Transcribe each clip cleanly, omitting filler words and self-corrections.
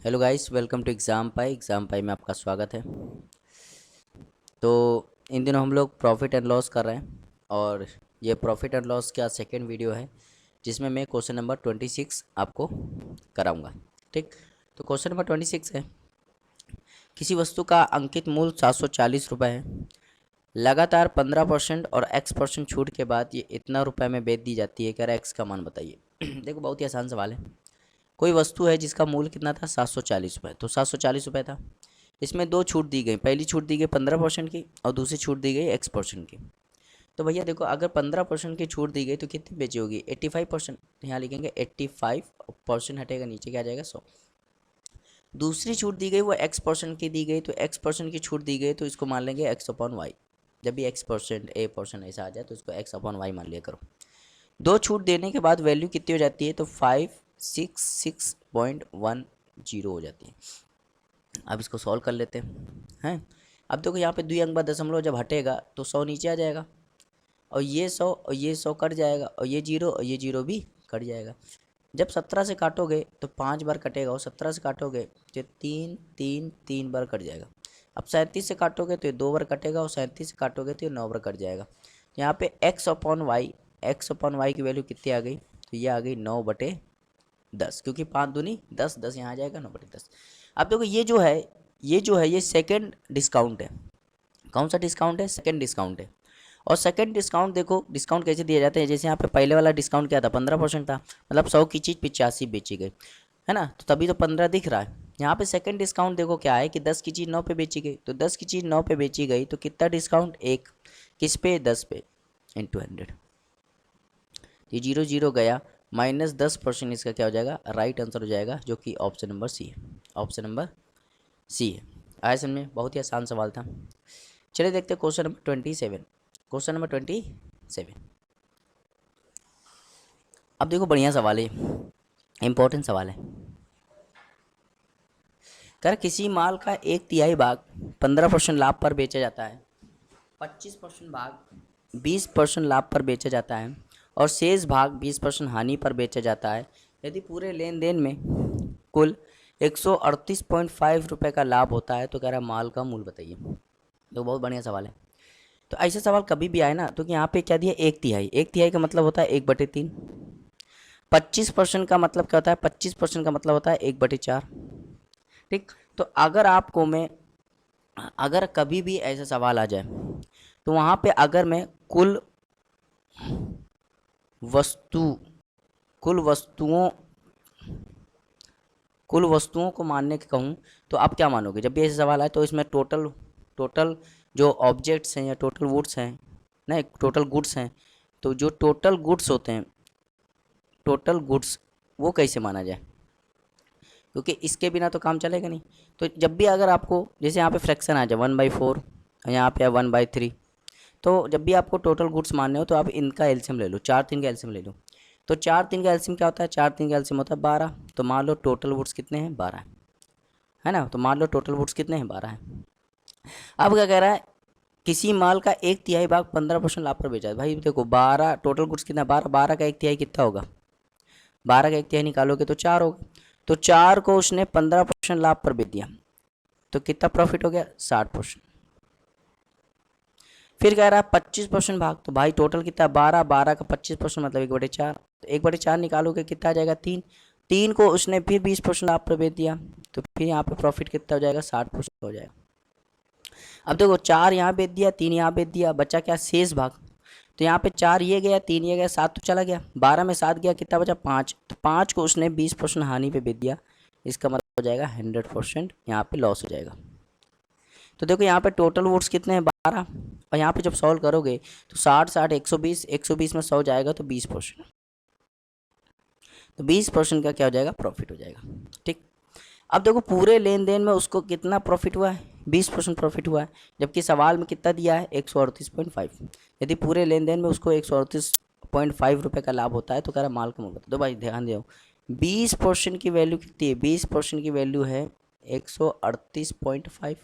Hello guys, welcome to exam pie में आपका स्वागत है। तो इन दिनों हम लोग प्रॉफिट एंड लॉस कर रहे हैं और ये प्रॉफिट एंड लॉस का सेकंड वीडियो है जिसमें मैं क्वेश्चन नंबर 26 आपको कराऊंगा। ठीक, तो क्वेश्चन नंबर 26 है, किसी वस्तु का अंकित मूल्य 740 रुपये है। लगातार 15% और x% छूट के बाद ये इतना रुपए में बेच दी जाती है। कह रहा है एक्स का मान बताइए। देखो, बहुत ही आसान सवाल है। कोई वस्तु है जिसका मूल्य कितना था, 740 रुपये, तो 740 रुपये था। इसमें दो छूट दी गई, पहली छूट दी गई 15% की और दूसरी छूट दी गई x% की। तो भैया देखो, अगर 15% की छूट दी गई तो कितनी बेची होगी, 85%। तो यहाँ लिखेंगे 85%, हटेगा नीचे क्या आ जाएगा, 100। दूसरी छूट दी गई वो x% की दी गई, तो x% की छूट दी गई तो इसको मान लेंगे x/y। जब भी x% a% ऐसा आ जाए तो इसको x/y मान लिया करो। दो छूट देने के बाद वैल्यू कितनी हो जाती है, तो 566.10 हो जाती है। अब इसको सॉल्व कर लेते हैं। अब देखो, यहाँ पे दुई अंक बाद दशमलव जब हटेगा तो 100 नीचे आ जाएगा और ये 100 और ये 100 कट जाएगा और ये जीरो और ये जीरो भी कट जाएगा। जब 17 से काटोगे तो 5 बार कटेगा और 17 से काटोगे तो 3 बार कट जाएगा। अब 37 से काटोगे तो ये 2 बार कटेगा और 37 से काटोगे तो ये 9 बार कट जाएगा। तो यहाँ पे x/y की वैल्यू कितनी आ गई, तो ये आ गई 9/10, क्योंकि 5 दूनी 10, 10 यहाँ आ जाएगा 9/10। अब देखो, ये सेकंड डिस्काउंट है। कौन सा डिस्काउंट है, सेकंड डिस्काउंट है। और सेकंड डिस्काउंट, देखो डिस्काउंट कैसे दिए जाते हैं। जैसे यहाँ पे पहले वाला डिस्काउंट क्या था, 15% था, मतलब 100 की चीज़ 85 बेची गई, है ना, तो तभी तो 15 दिख रहा है। यहाँ पे सेकंड डिस्काउंट देखो क्या है कि 10 की चीज़ 9 पे बेची गई, तो 10 की चीज़ 9 पे बेची गई तो कितना डिस्काउंट, एक, किस पे, 10 पे, इंटू 100। ये जीरो जीरो गया, -10% इसका क्या हो जाएगा, राइट आंसर हो जाएगा, जो कि ऑप्शन नंबर सी है। ऑप्शन नंबर सी है। आया समझ में, बहुत ही आसान सवाल था। चलिए देखते हैं क्वेश्चन नंबर 27। क्वेश्चन नंबर 27, अब देखो बढ़िया सवाल है, इंपॉर्टेंट सवाल है। कर किसी माल का 1/3 भाग 15% लाभ पर बेचा जाता है, 25% भाग 20% लाभ पर बेचा जाता है और शेष भाग 20% हानि पर बेचा जाता है। यदि पूरे लेन देन में कुल 138.5 रुपये का लाभ होता है तो कह रहा है माल का मूल्य बताइए। तो बहुत बढ़िया सवाल है। तो ऐसा सवाल कभी भी आए ना, तो यहाँ पे क्या दिया, 1/3। 1/3 का मतलब होता है 1/3। 25% का मतलब क्या होता है, 25% का मतलब होता है 1/4। ठीक, तो अगर कभी भी ऐसा सवाल आ जाए तो वहाँ पे अगर मैं वस्तु कुल वस्तुओं कुल वस्तुओं को मानने के कहूँ तो आप क्या मानोगे जब भी ऐसा सवाल आए, तो इसमें टोटल टोटल जो ऑब्जेक्ट्स हैं या टोटल वुड्स हैं, नहीं टोटल गुड्स हैं, तो जो टोटल गुड्स होते हैं, टोटल गुड्स, वो कैसे माना जाए, क्योंकि इसके बिना तो काम चलेगा नहीं। तो जब भी अगर आपको जैसे यहाँ पे फ्रैक्शन आ जाए 1/4, यहाँ पे 1/3, तो जब भी आपको टोटल गुड्स मानने हो तो आप इनका एलसीएम ले लो, 4 3 का एलसीएम ले लो। तो 4 3 का एलसीएम क्या होता है, 4 3 का एलसीएम होता है 12। तो मान लो टोटल गुड्स कितने हैं, 12 है ना। तो मान लो टोटल गुड्स कितने हैं, 12 है। अब क्या कह रहा है, किसी माल का 1/3 भाग 15% लाभ पर बेचा है। भाई देखो, 12 टोटल गुड्स कितना, 12, 12 का 1/3 कितना होगा, 12 का 1/3 निकालोगे तो 4 होगा। तो 4 को उसने 15% लाभ पर बेच दिया, तो कितना प्रॉफिट हो गया, 60%। फिर कह रहा है 25% भाग, तो भाई टोटल कितना, 12, 12 का 25% मतलब 1/4। तो 1/4 निकालोगे कितना आ जाएगा, 3। 3 को उसने फिर 20% लाभ पर बेच दिया, तो फिर यहाँ पे प्रॉफिट कितना हो जाएगा, 60% हो जाएगा। अब देखो, 4 यहाँ बेच दिया, 3 यहाँ बेच दिया, बचा क्या, शेष भाग। तो यहाँ पे 4 ये गया, 3 ये गया, 7 तो चला गया, 12 में 7 गया, कितना बचा, 5। तो 5 को उसने 20% हानि पे बेच दिया, इसका मतलब हो जाएगा 100% यहाँ पे लॉस हो जाएगा। तो देखो यहाँ पे टोटल वोट्स कितने हैं, 12, और यहाँ पे जब सॉल्व करोगे तो 60 60 120, 120 में 100 जाएगा तो 20%। तो 20% का क्या हो जाएगा, प्रॉफिट हो जाएगा। ठीक, अब देखो पूरे लेन देन में उसको कितना प्रॉफिट हुआ है, 20% प्रॉफिट हुआ है, जबकि सवाल में कितना दिया है, 138.5। यदि पूरे लेन देन में उसको 138.5 रुपये का लाभ होता है तो कह रहा माल का मूल्य बता दो। भाई ध्यान दो, 20% की वैल्यू कितनी है, 20% की वैल्यू है 138.5।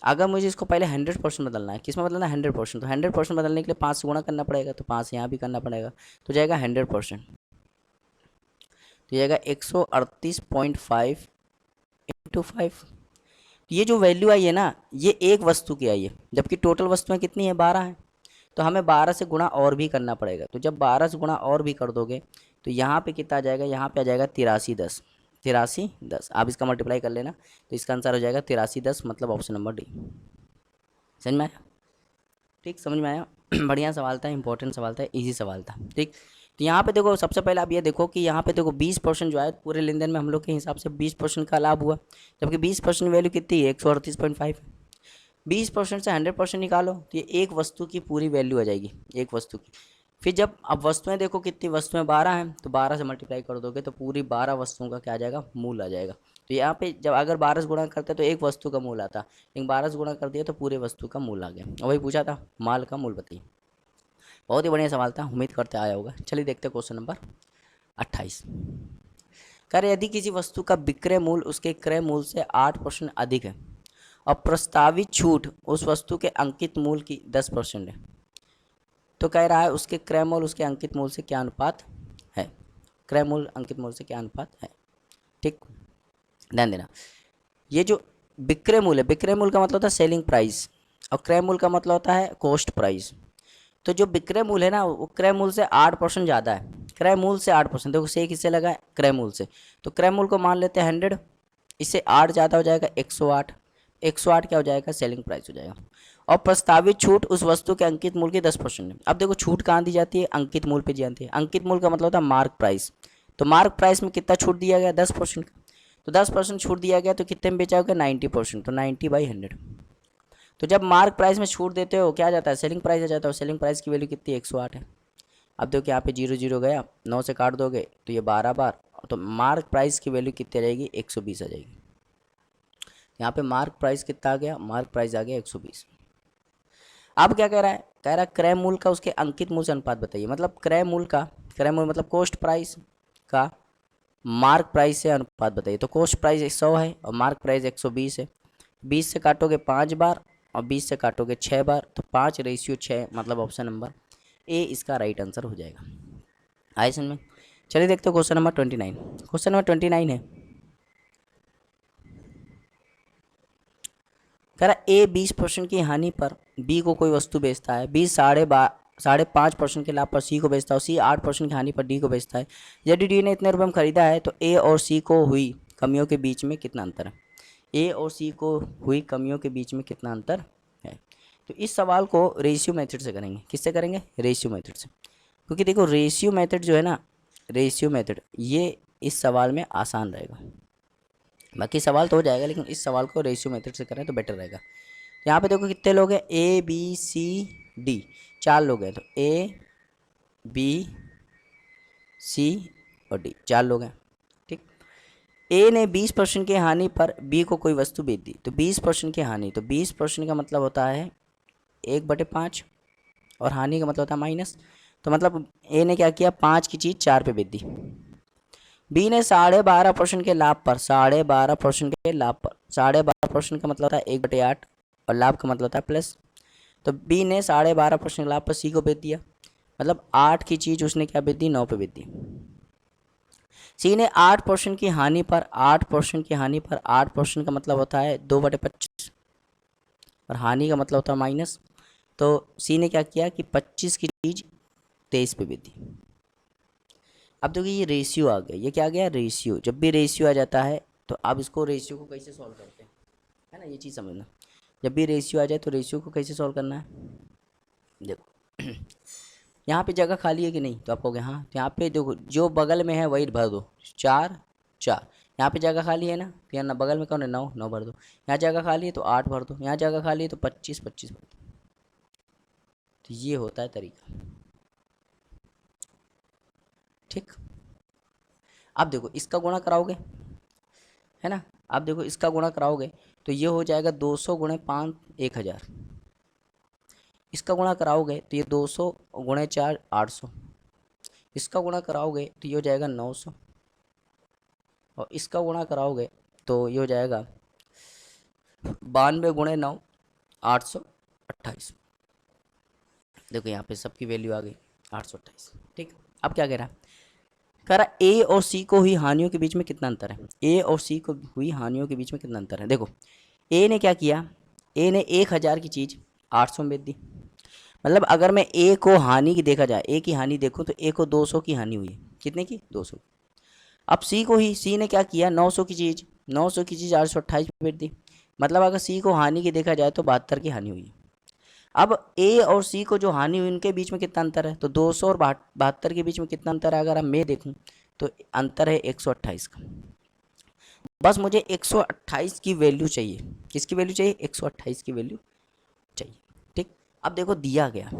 अगर मुझे इसको पहले 100% बदलना है, किस में बदलना है, 100%, तो 100% बदलने के लिए 5 से गुणा करना पड़ेगा, तो 5 यहाँ भी करना पड़ेगा, तो जाएगा 100%। तो ये आएगा 138.5 इंटू 5। ये जो वैल्यू आई है ना, ये एक वस्तु की आई है, जबकि टोटल वस्तुएं कितनी है, 12 है। तो हमें 12 से गुणा और भी करना पड़ेगा। तो जब 12 से गुणा और भी कर दोगे तो यहाँ पे कितना आ जाएगा, यहाँ पे आ जाएगा 8310। 8310 आप इसका मल्टीप्लाई कर लेना, तो इसका आंसर हो जाएगा 8310, मतलब ऑप्शन नंबर डी। समझ में आया? ठीक, समझ में आया? बढ़िया सवाल था, इंपॉर्टेंट सवाल था, इजी सवाल था। ठीक, तो यहाँ पे देखो, सबसे पहले आप ये देखो कि यहाँ पे देखो 20% जो है पूरे लेन देन में हम लोग के हिसाब से 20% का लाभ हुआ, जबकि 20% वैल्यू कितनी है, 138.5। 20% से 100% निकालो तो ये एक वस्तु की पूरी वैल्यू आ जाएगी, एक वस्तु की। फिर जब अब वस्तुएं देखो, कितनी वस्तुएं 12 हैं, तो 12 से मल्टीप्लाई कर दोगे तो पूरी 12 वस्तुओं का क्या आ जाएगा, मूल आ जाएगा। तो यहाँ पे जब अगर 12 से गुणा करते तो एक वस्तु का मूल आता, लेकिन 12 से गुणा कर दिया तो पूरे वस्तु का मूल आ गया। और वही पूछा था, माल का मूल बताइए। बहुत ही बढ़िया सवाल था, उम्मीद करते आया होगा। चलिए देखते क्वेश्चन नंबर 28। कह रहे यदि किसी वस्तु का विक्रय मूल्य उसके क्रय मूल्य से 8% अधिक है और प्रस्तावित छूट उस वस्तु के अंकित मूल्य की 10% है, तो कह रहा है उसके क्रय मूल्य उसके अंकित मूल्य से क्या अनुपात है। क्रय मूल्य अंकित मूल्य से क्या अनुपात है। ठीक, ध्यान देना। ये जो विक्रय मूल्य है, विक्रय मूल्य का मतलब होता है सेलिंग प्राइस, और क्रय मूल्य का मतलब होता है कॉस्ट प्राइस। तो जो विक्रय मूल्य है ना, वो क्रय मूल्य से 8% ज़्यादा है। क्रय मूल्य से 8%, देखो से किससे लगा है, क्रय मूल्य से। तो क्रय मूल्य को मान लेते हैं 100, इससे 8 ज़्यादा हो जाएगा 108। 108 क्या हो जाएगा, सेलिंग प्राइस हो जाएगा। और प्रस्तावित छूट उस वस्तु के अंकित मूल्य की 10% है। अब देखो छूट कहाँ दी जाती है, अंकित मूल्य पे दी जाती है। अंकित मूल्य का मतलब होता है मार्क प्राइस। तो मार्क प्राइस में कितना छूट दिया गया, 10% का। तो 10% छूट दिया गया तो कितने में बेचा होगा, 90%। तो 90/100। तो जब मार्क प्राइस में छूट देते हो क्या जाता है, सेलिंग प्राइस आ जाता है। सेलिंग प्राइस की वैल्यू कितनी, 108 है। अब देखो यहाँ पे 0 0 गया, 9 से काट दोगे तो ये 12 बार, तो मार्क प्राइस की वैल्यू कितनी आ जाएगी, 120 आ जाएगी। यहाँ पे मार्क प्राइस कितना आ गया, मार्क प्राइस आ गया 120। अब क्या कह रहा है, कह रहा है क्रय मूल्य का उसके अंकित मूल्य से अनुपात बताइए। मतलब क्रय मूल्य का, क्रय मूल्य मतलब कॉस्ट प्राइस का मार्क प्राइस से अनुपात बताइए। तो कॉस्ट प्राइस 100 है और मार्क प्राइस 120 है। 20 से काटोगे 5 बार और 20 से काटोगे 6 बार, तो 5:6, मतलब ऑप्शन नंबर ए इसका राइट आंसर हो जाएगा। आए समझ में? चलिए देखते हो क्वेश्चन नंबर 29। क्वेश्चन नंबर 29 है, कह रहा ए 20% की हानि पर बी को कोई वस्तु बेचता है। बी 5.5% के लाभ पर सी को बेचता है, सी 8% की हानि पर डी को बेचता है। यदि डी ने इतने रुपये में खरीदा है तो ए और सी को हुई कमियों के बीच में कितना अंतर है। ए और सी को हुई कमियों के बीच में कितना अंतर है। तो इस सवाल को रेशियो मेथड से करेंगे। किससे करेंगे, रेशियो मेथड से। क्योंकि देखो रेशियो मेथड जो है ना, रेशियो मेथड ये इस सवाल में आसान रहेगा। बाकी सवाल तो हो जाएगा, लेकिन इस सवाल को रेशियो मेथड से करें तो बेटर रहेगा। यहाँ पे देखो कितने लोग हैं, ए बी सी डी, 4 लोग हैं। तो ए बी सी और डी, 4 लोग हैं। ठीक, ए ने 20% की हानि पर बी को कोई वस्तु बेच दी। तो 20% की हानि, तो 20% का मतलब होता है 1/5, और हानि का मतलब होता है माइनस। तो मतलब ए ने क्या किया, 5 की चीज़ 4 पे बेच दी। बी ने 12.5% के लाभ पर, 12.5% के लाभ पर, 12.5% का मतलब होता है 1/8, और लाभ का मतलब होता है प्लस। तो बी ने 12.5% लाभ पर सी को बेच दिया, मतलब 8 की चीज़ उसने क्या बेच दी, 9 पे बेच दी। सी ने 8% की हानि पर, 8% की हानि पर, 8% का मतलब होता है 2/25, और हानि का मतलब होता है माइनस। तो सी ने क्या किया कि 25 की चीज़ 23 पे बेच दी। अब देखिए ये रेशियो आ गया, ये क्या आ गया, रेशियो। जब भी रेशियो आ जाता है तो आप इसको रेशियो को कैसे सॉल्व करते हैं, है ना, ये चीज़ समझना। जब भी रेशियो आ जाए तो रेशियो को कैसे सॉल्व करना है। देखो यहाँ पे जगह खाली है कि नहीं, तो आप कहोगे हाँ। तो यहाँ पे देखो जो बगल में है वही भर दो, 4 4। यहाँ पे जगह खाली है ना, तो यहाँ ना बगल में कौन है, 9 9 भर दो। यहाँ जगह खाली है तो 8 भर दो। यहाँ जगह खाली है तो 25 25 भर दो। तो ये होता है तरीका। ठीक, अब देखो इसका गुणा कराओगे, है ना। अब देखो इसका गुणा कराओगे तो ये हो जाएगा 200 गुणे 5 1000। इसका गुणा कराओगे तो ये 200 गुणे 4 800। इसका गुणा कराओगे तो ये हो जाएगा 900, और इसका गुणा कराओगे तो ये हो जाएगा 92 गुणे 9 828। देखो यहाँ पे सबकी वैल्यू आ गई 828। ठीक, अब क्या कह रहा है, कह रहा ए और सी को हुई हानियों के बीच में कितना अंतर है, ए और सी को हुई हानियों के बीच में कितना अंतर है। देखो ए ने क्या किया, ए ने 1000 की चीज़ 800 में बेच दी। मतलब अगर मैं ए को हानि की देखा जाए, ए की हानि देखूं तो ए को 200 की हानि हुई है, कितने की, 200। अब सी को ही, सी ने क्या किया, 900 की चीज़ 828 में बेच दी। मतलब अगर सी को हानि की देखा जाए तो 72 की हानि हुई है। अब ए और सी को जो हानि हुई उनके बीच में कितना अंतर है, तो 200 और 72 के बीच में कितना अंतर है, अगर मैं देखूं तो अंतर है 128 का। बस मुझे 128 की वैल्यू चाहिए, किसकी वैल्यू चाहिए, 128 की वैल्यू चाहिए। ठीक, अब देखो दिया गया,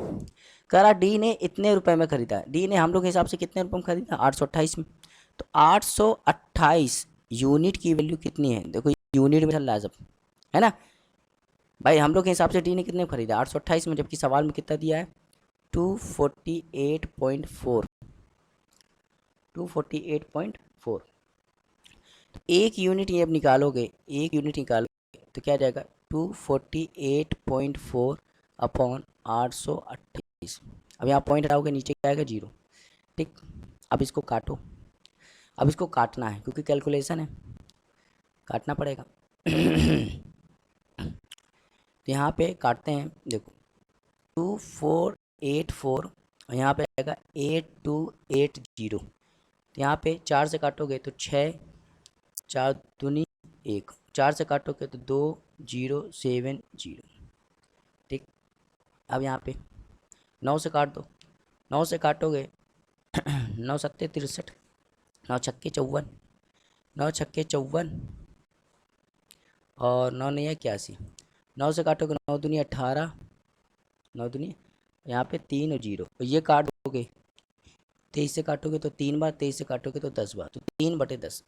कह रहा डी ने इतने रुपए में खरीदा, डी ने हम लोग के हिसाब से कितने रुपए में खरीदा, 828 में। तो 828 यूनिट की वैल्यू कितनी है, देखो यूनिट में चल रहा है सब, है ना भाई। हम लोग के हिसाब से डी ने कितने में खरीदा, 828 में, जबकि सवाल में कितना दिया है, 248.4, 248.4। तो एक यूनिट ये अब निकालोगे, एक यूनिट निकालोगे तो क्या जाएगा, 248.4 अपॉन 828। अब यहाँ पॉइंट हटाओगे नीचे क्या आएगा, 0। ठीक, अब इसको काटो, अब इसको काटना है क्योंकि कैलकुलेशन है, काटना पड़ेगा। तो यहाँ पे काटते हैं, देखो 2484 और यहाँ पे आएगा 8280। तो यहाँ पे 4 से काटोगे तो 6, 4 दूनी 1, 4 से काटोगे तो 2070। ठीक, अब यहाँ पे 9 से काट दो, 9 से काटोगे 9 सत्ते 63, 9 छक्के 54, 9 छक्के 54 और 9 नहीं है 81। 9 से काटोगे 9 दूनी 18, 9 दूनी यहाँ पे 3 और 0, और ये काट दोगे 23 से काटोगे तो 3 बार, 23 से काटोगे तो 10 बार, तो 3/10।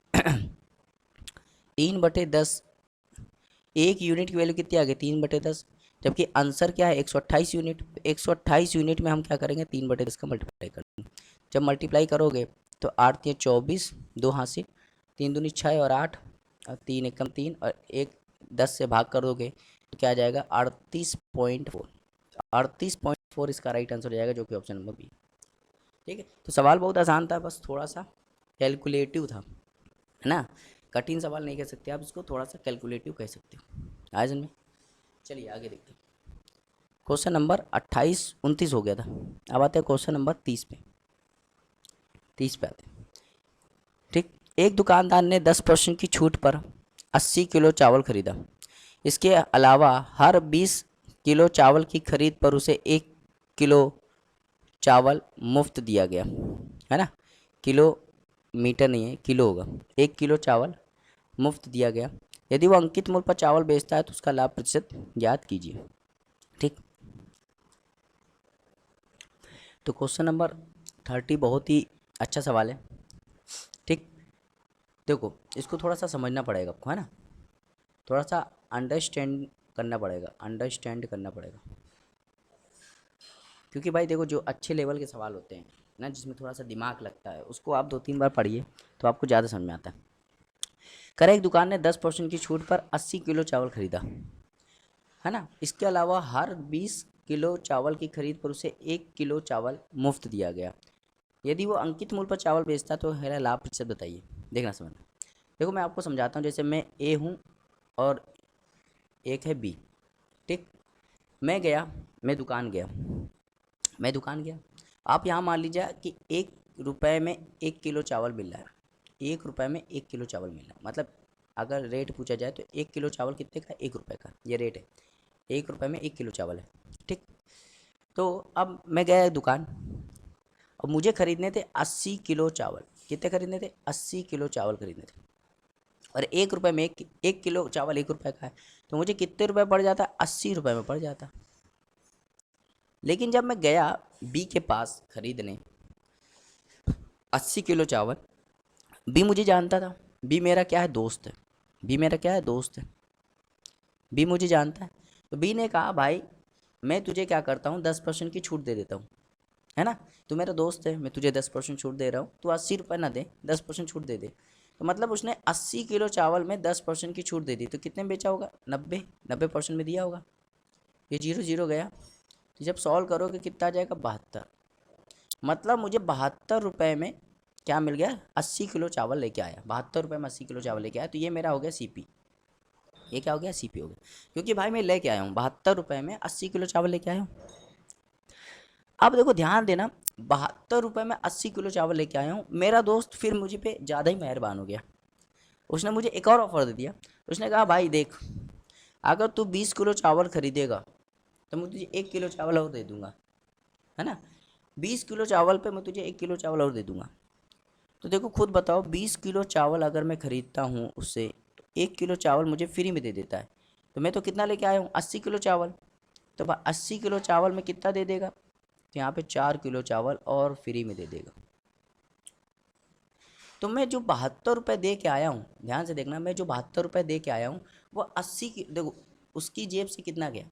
3/10, एक यूनिट की वैल्यू कितनी आ गई, 3/10। जबकि आंसर क्या है, 128 यूनिट। 128 यूनिट में हम क्या करेंगे, 3/10 का मल्टीप्लाई करेंगे। जब मल्टीप्लाई करोगे तो 8 3 24, 2 हाथ से 3 दूनी 6 और 8 और 3 एकम 3 और 1 10 से भाग कर दोगे तो क्या आ जाएगा, 38.4। 38.4 इसका राइट आंसर हो जाएगा, जो कि ऑप्शन नंबर बी। ठीक है, तो सवाल बहुत आसान था, बस थोड़ा सा कैलकुलेटिव था, है ना। कठिन सवाल नहीं कह सकते आप इसको, थोड़ा सा कैलकुलेटिव कह सकते हो, आए समझ में। चलिए आगे देखते हैं। क्वेश्चन नंबर 28 29 हो गया था, अब आते हैं क्वेश्चन नंबर 30 पे, 30 पे आते हैं। ठीक, एक दुकानदार ने 10% की छूट पर 80 किलो चावल खरीदा। इसके अलावा हर 20 किलो चावल की खरीद पर उसे 1 किलो चावल मुफ्त दिया गया, है ना। किलो मीटर नहीं है, किलो होगा, 1 किलो चावल मुफ्त दिया गया। यदि वो अंकित मूल्य पर चावल बेचता है तो उसका लाभ प्रतिशत ज्ञात कीजिए। ठीक, तो क्वेश्चन नंबर 30 बहुत ही अच्छा सवाल है। ठीक, देखो इसको थोड़ा सा समझना पड़ेगा आपको, है ना, थोड़ा सा अंडरस्टैंड करना पड़ेगा, अंडरस्टैंड करना पड़ेगा। क्योंकि भाई देखो जो अच्छे लेवल के सवाल होते हैं ना, जिसमें थोड़ा सा दिमाग लगता है, उसको आप 2-3 बार पढ़िए तो आपको ज़्यादा समझ में आता है। करे एक दुकान ने 10% की छूट पर 80 किलो चावल खरीदा, है ना। इसके अलावा हर 20 किलो चावल की खरीद पर उसे 1 किलो चावल मुफ्त दिया गया। यदि वो अंकित मूल्य पर चावल बेचता तो मेरा लाभ प्रतिशत बताइए। देखना समझना, देखो मैं आपको समझाता हूँ। जैसे मैं ए हूँ और एक है बी। ठीक, मैं गया, मैं दुकान गया, मैं दुकान गया। आप यहाँ मान लीजिए कि 1 रुपये में 1 किलो चावल मिल रहा है, 1 रुपये में 1 किलो चावल मिल रहा है। मतलब अगर रेट पूछा जाए तो 1 किलो चावल कितने का, 1 रुपये का, ये रेट है। 1 रुपये में 1 किलो चावल है। ठीक, तो अब मैं गया दुकान, अब मुझे खरीदने थे 80 किलो चावल। कितने खरीदने थे, 80 किलो चावल खरीदने थे। और 1 रुपये में एक किलो चावल 1 रुपये का है, तो मुझे कितने रुपये पड़ जाता, 80 रुपये में पड़ जाता। लेकिन जब मैं गया बी के पास खरीदने 80 किलो चावल, बी मुझे जानता था, बी मेरा क्या है, दोस्त है। बी मेरा क्या है, दोस्त है। बी मुझे जानता है। तो बी ने कहा भाई मैं तुझे क्या करता हूँ, 10% की छूट दे देता हूँ, है ना। तू मेरा दोस्त है, मैं तुझे 10% छूट दे रहा हूँ, तू 80 रुपये ना दे, 10% छूट दे दे। तो मतलब उसने 80 किलो चावल में 10% की छूट दे दी, तो कितने में बेचा होगा, 90% में दिया होगा। ये 0 0 गया, तो जब सॉल्व करोगे कितना आ जाएगा, 72। मतलब मुझे 72 रुपये में क्या मिल गया, 80 किलो चावल लेके आया, 72 रुपये में 80 किलो चावल लेके आया, तो ये मेरा हो गया सीपी। ये क्या हो गया, सीपी हो गया, क्योंकि भाई मैं लेके आया हूँ 72 रुपये में 80 किलो चावल लेके आया हूँ। अब देखो ध्यान देना, 72 रुपये में 80 किलो चावल लेके आया हूँ। मेरा दोस्त फिर मुझे पे ज़्यादा ही मेहरबान हो गया, उसने मुझे एक और ऑफर दे दिया। उसने कहा भाई देख, अगर तू 20 किलो चावल खरीदेगा तो मैं तुझे 1 किलो चावल और दे दूंगा, है ना। 20 किलो चावल पे मैं तुझे 1 किलो चावल और दे दूंगा। तो देखो खुद बताओ, 20 किलो चावल अगर मैं ख़रीदता हूँ उससे, तो 1 किलो चावल मुझे फ्री में दे देता है। तो मैं तो कितना लेके आया हूँ, 80 किलो चावल। तो 80 किलो चावल में कितना दे देगा, तो यहाँ पे 4 किलो चावल और फ्री में दे देगा। तो मैं जो 72 रुपये दे के आया हूँ, ध्यान से देखना, मैं जो 72 रुपये दे के आया हूँ वो 80 की, देखो उसकी जेब से कितना गया।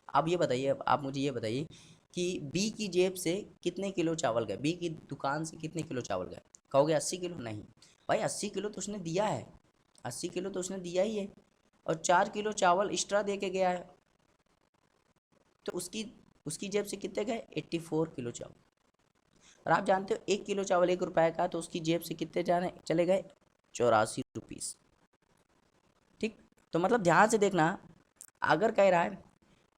आप ये बताइए, आप मुझे ये बताइए कि बी की जेब से कितने किलो चावल गए, बी की दुकान से कितने किलो चावल गए। कहोगे 80 किलो, नहीं भाई 80 किलो तो उसने दिया है, 80 किलो तो उसने दिया ही है, और 4 किलो चावल एक्स्ट्रा दे के गया है। तो उसकी उसकी जेब से कितने गए, 84 किलो चावल। और आप जानते हो 1 किलो चावल 1 रुपए का, तो उसकी जेब से कितने जाने चले गए, 84 रुपीज़। ठीक, तो मतलब ध्यान से देखना, अगर कह रहा है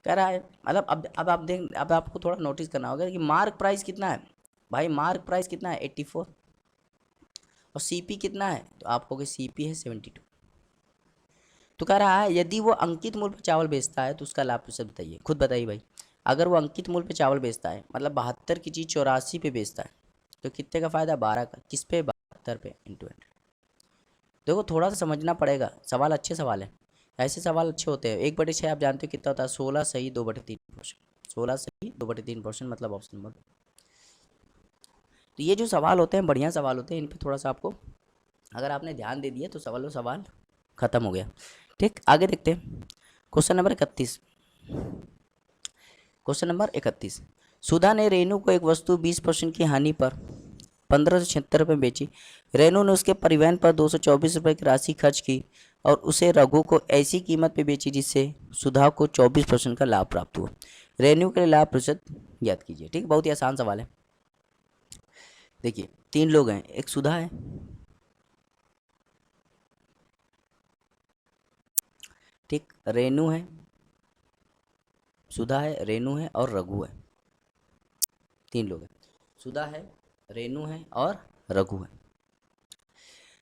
मतलब, अब आप देख, अब आपको थोड़ा नोटिस करना होगा कि मार्क प्राइस कितना है। भाई मार्क प्राइस कितना है, 84, और सीपी कितना है, तो आप कहोगे सीपी है 72। तो कह रहा है यदि वो अंकित मूल्य पर चावल बेचता है तो उसका लाभ प्रतिशत बताइए, खुद बताइए भाई। अगर वो अंकित मूल्य पे चावल बेचता है, मतलब 72 की चीज़ 84 पे बेचता है, तो कितने का फ़ायदा, 12 का। किस पे, 72 पे इंटू 100। देखो थोड़ा सा समझना पड़ेगा, सवाल अच्छे सवाल है, ऐसे सवाल अच्छे होते हैं। 1/6 आप जानते हो कितना होता है, 16 सही 2/3%, 16 सही 2/3%, मतलब ऑप्शन नंबर। तो ये जो सवाल होते हैं बढ़िया सवाल होते हैं, इन पर थोड़ा सा आपको, अगर आपने ध्यान दे दिया तो सवाल ख़त्म हो गया। ठीक, आगे देखते हैं क्वेश्चन नंबर 31। क्वेश्चन नंबर 31, सुधा ने रेनू को एक वस्तु 20% की हानि पर 1576 रुपये बेची। रेनू ने उसके परिवहन पर 224 रुपये की राशि खर्च की और उसे रघु को ऐसी कीमत पे बेची जिससे सुधा को 24% का लाभ प्राप्त हुआ। रेनू के लिए लाभ प्रतिशत ज्ञात कीजिए। ठीक, बहुत ही आसान सवाल है। देखिए 3 लोग हैं, एक सुधा है, ठीक, रेनू है, सुधा है, रेनू है और रघु है। 3 लोग हैं, सुधा है, रेनू है और रघु है।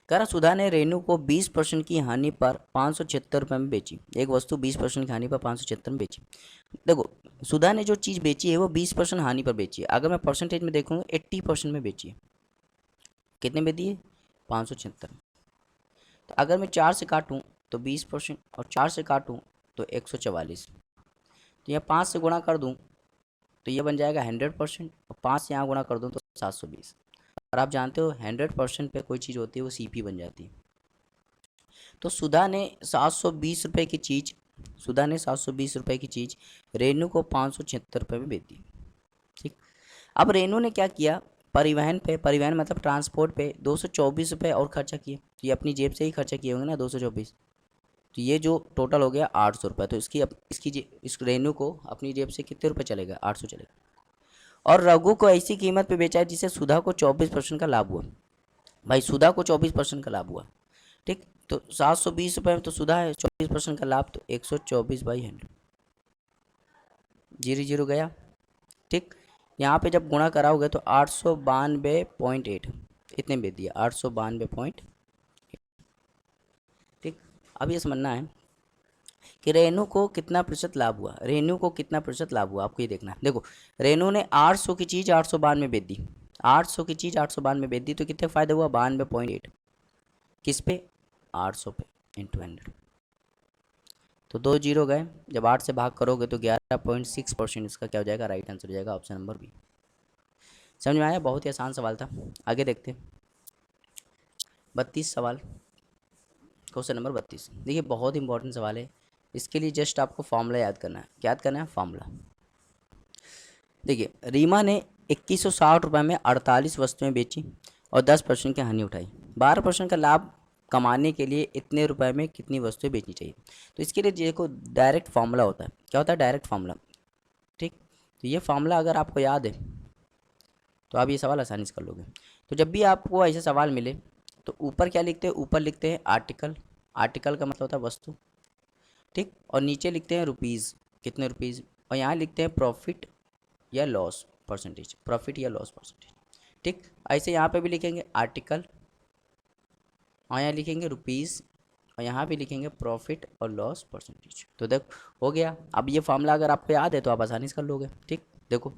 कह रहा सुधा ने रेनू को 20% की हानि पर 576 रुपये में बेची। एक वस्तु 20% की हानि पर 576 में बेची। देखो सुधा ने जो चीज़ बेची है वो 20% हानि पर बेची है। अगर मैं परसेंटेज में देखूँगा 80% में बेची है। कितने में दी है, 576। तो अगर मैं 4 से काटूँ तो 20%, और 4 से काटूँ तो 144। तो यह 5 से गुणा कर दूँ तो ये बन जाएगा 100%, और 5 से यहाँ गुणा कर दूँ तो 720। और आप जानते हो 100% पे कोई चीज़ होती है वो सीपी बन जाती है। तो सुधा ने 720 रुपये की चीज़, सुधा ने 720 रुपये की चीज़ रेनू को 576 रुपये में बेच दी। ठीक, अब रेनू ने क्या किया, परिवहन पे, परिवहन मतलब ट्रांसपोर्ट पे 224 रुपये और खर्चा किए। तो ये अपनी जेब से ही खर्चा किए होंगे ना 224। तो ये जो टोटल हो गया 800 रुपये। तो इस रेनू को अपनी जेब से कितने रुपये चलेगा, 800 चलेगा। और रघु को ऐसी कीमत पे बेचा है जिससे सुधा को 24% का लाभ हुआ। भाई सुधा को 24% का लाभ हुआ। ठीक, तो 720 रुपये में तो सुधा है, 24% का लाभ, तो 124/100, 0 गया। ठीक, यहाँ पे जब गुणा कराओगे तो 892.8 इतने में दिया, 892.8। ठीक, अब ये समझना है कि रेनू को कितना प्रतिशत लाभ हुआ, रेनू को कितना प्रतिशत लाभ हुआ, आपको ये देखना है। देखो रेनू ने 800 की चीज़ 892 में बेच दी, 800 की चीज़ 892 में बेच दी, तो कितने फ़ायदा हुआ, 92.8। किस पे, 800 पे इंटू 100। तो 2 0 गए, जब 8 से भाग करोगे तो 11.6% इसका क्या हो जाएगा, राइट आंसर हो जाएगा, ऑप्शन नंबर बी। समझ में आया, बहुत ही आसान सवाल था। आगे देखते हैं 32 सवाल, क्वेश्चन नंबर 32। देखिए बहुत इंपॉर्टेंट सवाल है, इसके लिए जस्ट आपको फॉर्मूला याद करना है। क्या याद करना है, फॉर्मूला। देखिए रीमा ने 2160 रुपये में 48 वस्तुएं बेची और 10% की हानि उठाई। 12% का लाभ कमाने के लिए इतने रुपए में कितनी वस्तुएं बेचनी चाहिए। तो इसके लिए देखो डायरेक्ट फार्मूला होता है। क्या होता है, डायरेक्ट फार्मूला। ठीक, तो ये फार्मूला अगर आपको याद है तो आप ये सवाल आसानी से कर लोगे। तो जब भी आपको ऐसे सवाल मिले तो ऊपर क्या लिखते हैं, ऊपर लिखते हैं आर्टिकल, आर्टिकल का मतलब होता है वस्तु, ठीक, और नीचे लिखते हैं रुपीज़, कितने रुपीज़, और यहाँ लिखते हैं प्रॉफिट या लॉस परसेंटेज, प्रॉफिट या लॉस परसेंटेज, ठीक। ऐसे यहाँ पे भी लिखेंगे आर्टिकल, और यहाँ लिखेंगे रुपीज़, और यहाँ भी लिखेंगे प्रॉफिट और लॉस परसेंटेज। तो देख हो गया। अब ये फार्मूला अगर आपको याद है तो आप आसानी से कर लोगे, ठीक। देखो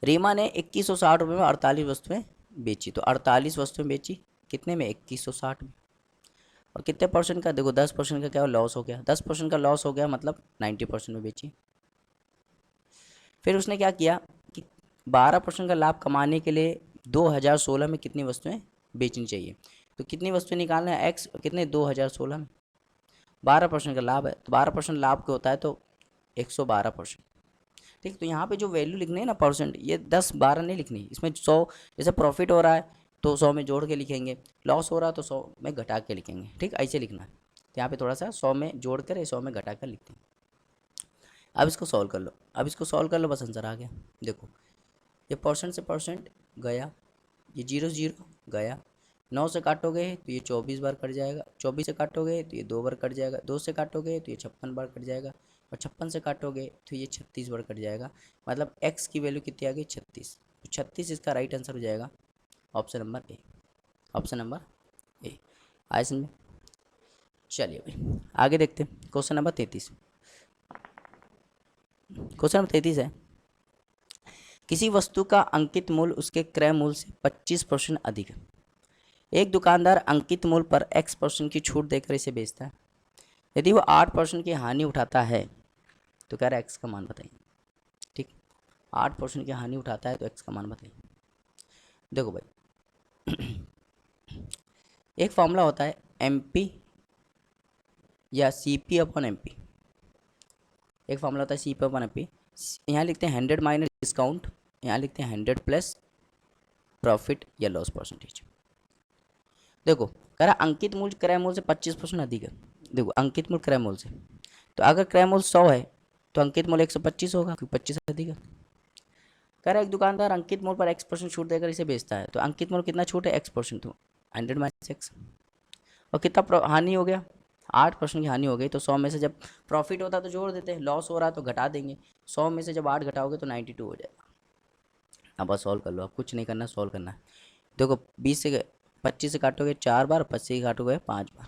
रीमा ने 2160 रुपये में 48 वस्तुएं बेची, तो 48 वस्तुएं बेची कितने में, 2160 में, और कितने परसेंट का, देखो 10% का क्या लॉस हो गया, 10% का लॉस हो गया मतलब 90% में बेची। फिर उसने क्या किया कि 12% का लाभ कमाने के लिए 2016 में कितनी वस्तुएं बेचनी चाहिए, तो कितनी वस्तुएं निकालना है एक्स, कितने 2016 में 12% का लाभ है, तो 12% लाभ के होता है तो 112%, ठीक। तो यहाँ पे जो वैल्यू लिखनी है ना परसेंट, ये 10-12 नहीं लिखनी, इसमें 100, जैसे प्रॉफिट हो रहा है तो 100 में जोड़ के लिखेंगे, लॉस हो रहा है तो 100 में घटा के लिखेंगे, ठीक, ऐसे लिखना है। तो यहाँ पे थोड़ा सा 100 में जोड़ कर 100 में घटा कर लिखते हैं। अब इसको सॉल्व कर लो, अब इसको सॉल्व कर लो, बस आंसर आ गया। देखो ये परसेंट से परसेंट गया, ये 0 गया, 9 से काटोगे तो ये 24 बार कट जाएगा, 24 से काटोगे तो ये 2 बार कट जाएगा, 2 से काटोगे तो ये 56 बार कट जाएगा, और 56 से काटोगे तो ये 36 बार कट जाएगा। मतलब x की वैल्यू कितनी आ गई, 36, तो 36 इसका राइट आंसर हो जाएगा option number A, option number A आया समझ में। चलिए भाई आगे देखते हैं, क्वेश्चन नंबर 33, क्वेश्चन नंबर 33 है, किसी वस्तु का अंकित मूल्य उसके क्रय मूल्य से 25% अधिक है। एक दुकानदार अंकित मूल्य पर x% की छूट देकर इसे बेचता है। यदि वो 8% की हानि उठाता है तो कह रहा है x का मान बताइए, ठीक। 8% की हानि उठाता है तो x का मान बताइए। देखो भाई एक फॉर्मूला होता है MP या CP अपॉन MP, एक फॉर्मूला होता है CP अपॉन MP। यहाँ लिखते हैं 100 माइनस डिस्काउंट, यहाँ लिखते हैं 100 प्लस प्रॉफिट या लॉस परसेंटेज। देखो कह रहा अंकित मूल्य क्रय मूल्य से 25% अधिक है। देखो अंकित मूल्य क्रय मूल्य से, तो अगर क्रय मूल्य 100 है तो अंकित मूल्य 125 होगा क्योंकि 25 अधिक है। कह रहा एक दुकानदार अंकित मूल्य पर x% छूट देकर इसे बेचता है, तो अंकित मूल्य कितना छूट है x%, तो 100 माइनस एक्स, और कितना हानि हो गया, 8% की हानि हो गई। तो 100 में से जब प्रॉफिट होता है तो जोड़ देते हैं, लॉस हो रहा है तो घटा देंगे, 100 में से जब 8 घटाओगे तो 92 हो जाएगा। अब बस सॉल्व कर लो, अब कुछ नहीं करना, सॉल्व करना है। देखो 25 से काटोगे 4 बार, 25 से काटोगे 5 बार,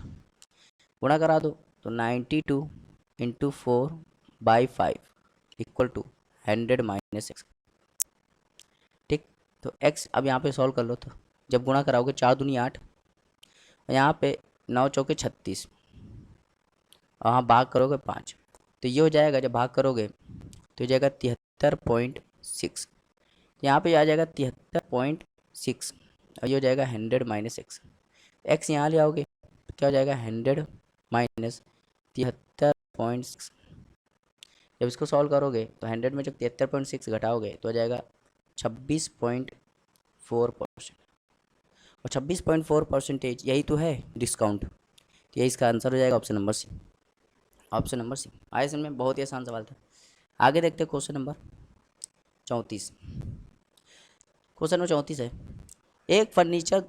गुणा करा दो तो 92 into 4/5 equal to 100 minus x, ठीक। तो x अब यहाँ पे सॉल्व कर लो, तो जब गुणा कराओगे 4 दूनी 8, और यहाँ पे 9 चौके 36, और यहाँ भाग करोगे 5, तो ये हो जाएगा, जब भाग करोगे तो हो जाएगा 73.6, यहाँ पे आ जाएगा 73.6, और ये हो जाएगा 100 माइनस एक्स, एक्स यहाँ ले आओगे तो क्या हो जाएगा 100 माइनस 73.6। जब इसको सॉल्व करोगे तो 100 में जब 73.6 घटाओगे तो हो जाएगा 26.4%, और 26.4% यही तो है डिस्काउंट, तो यही इसका आंसर हो जाएगा option number C, option number C. आए समझ में, बहुत ही आसान सवाल था। आगे देखते हैं क्वेश्चन नंबर 34, क्वेश्चन नंबर 34 है, एक फर्नीचर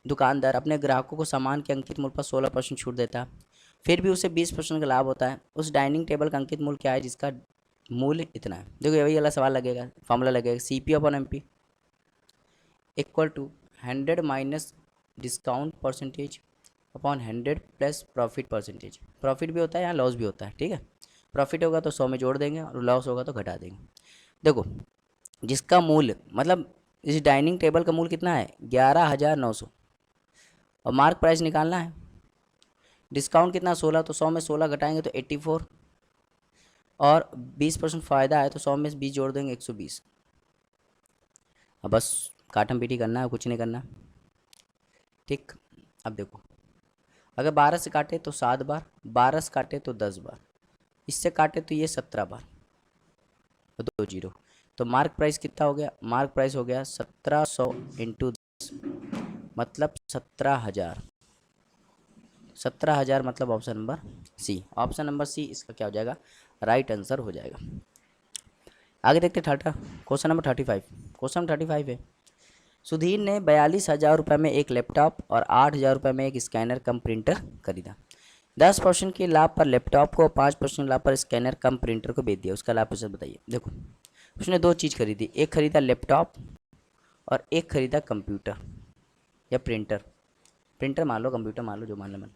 दुकानदार अपने ग्राहकों को सामान के अंकित मूल्य पर 16% छूट देता है, फिर भी उसे 20% का लाभ होता है। उस डाइनिंग टेबल का अंकित मूल्य क्या है जिसका मूल्य इतना है। देखो यही वाला सवाल लगेगा, फॉर्मूला लगेगा CP upon MP equal to 100 minus discount percentage upon 100 plus profit percentage. Profit भी होता है यहाँ, लॉस भी होता है, ठीक है। प्रॉफिट होगा तो 100 में जोड़ देंगे, और लॉस होगा तो घटा देंगे। देखो जिसका मूल्य, मतलब इस डाइनिंग टेबल का मूल्य कितना है 11,900, और मार्क प्राइस निकालना है, डिस्काउंट कितना 16, तो 100 में 16 घटाएंगे तो 84, और 20% फ़ायदा है तो 100 में 20 जोड़ देंगे 120। अब बस काटम पीटी करना है, कुछ नहीं करना, ठीक। अब देखो अगर 12 से काटे तो 7 बार, 12 से काटे तो 10 बार, इससे काटे तो ये 17 बार, 2 जीरो, तो मार्क प्राइस कितना हो गया, मार्क प्राइस हो गया 1700 इंटू 10, मतलब 17,000, 17,000 मतलब option number C, option number C इसका क्या हो जाएगा, राइट आंसर हो जाएगा। आगे देखते क्वेश्चन नंबर 35, क्वेश्चन नंबर 35 है, सुधीर ने 42,000 रुपये में एक लैपटॉप और 8,000 रुपये में एक स्कैनर कम प्रिंटर खरीदा। 10% के लाभ पर लैपटॉप को, 5% लाभ पर स्कैनर कम प्रिंटर को बेच दिया। उसका लाभ प्रतिशत बताइए। देखो उसने दो चीज़ खरीदी, एक खरीदा लैपटॉप और एक खरीदा कंप्यूटर या प्रिंटर। प्रिंटर मान लो, कंप्यूटर मान लो, जो मान लो मन।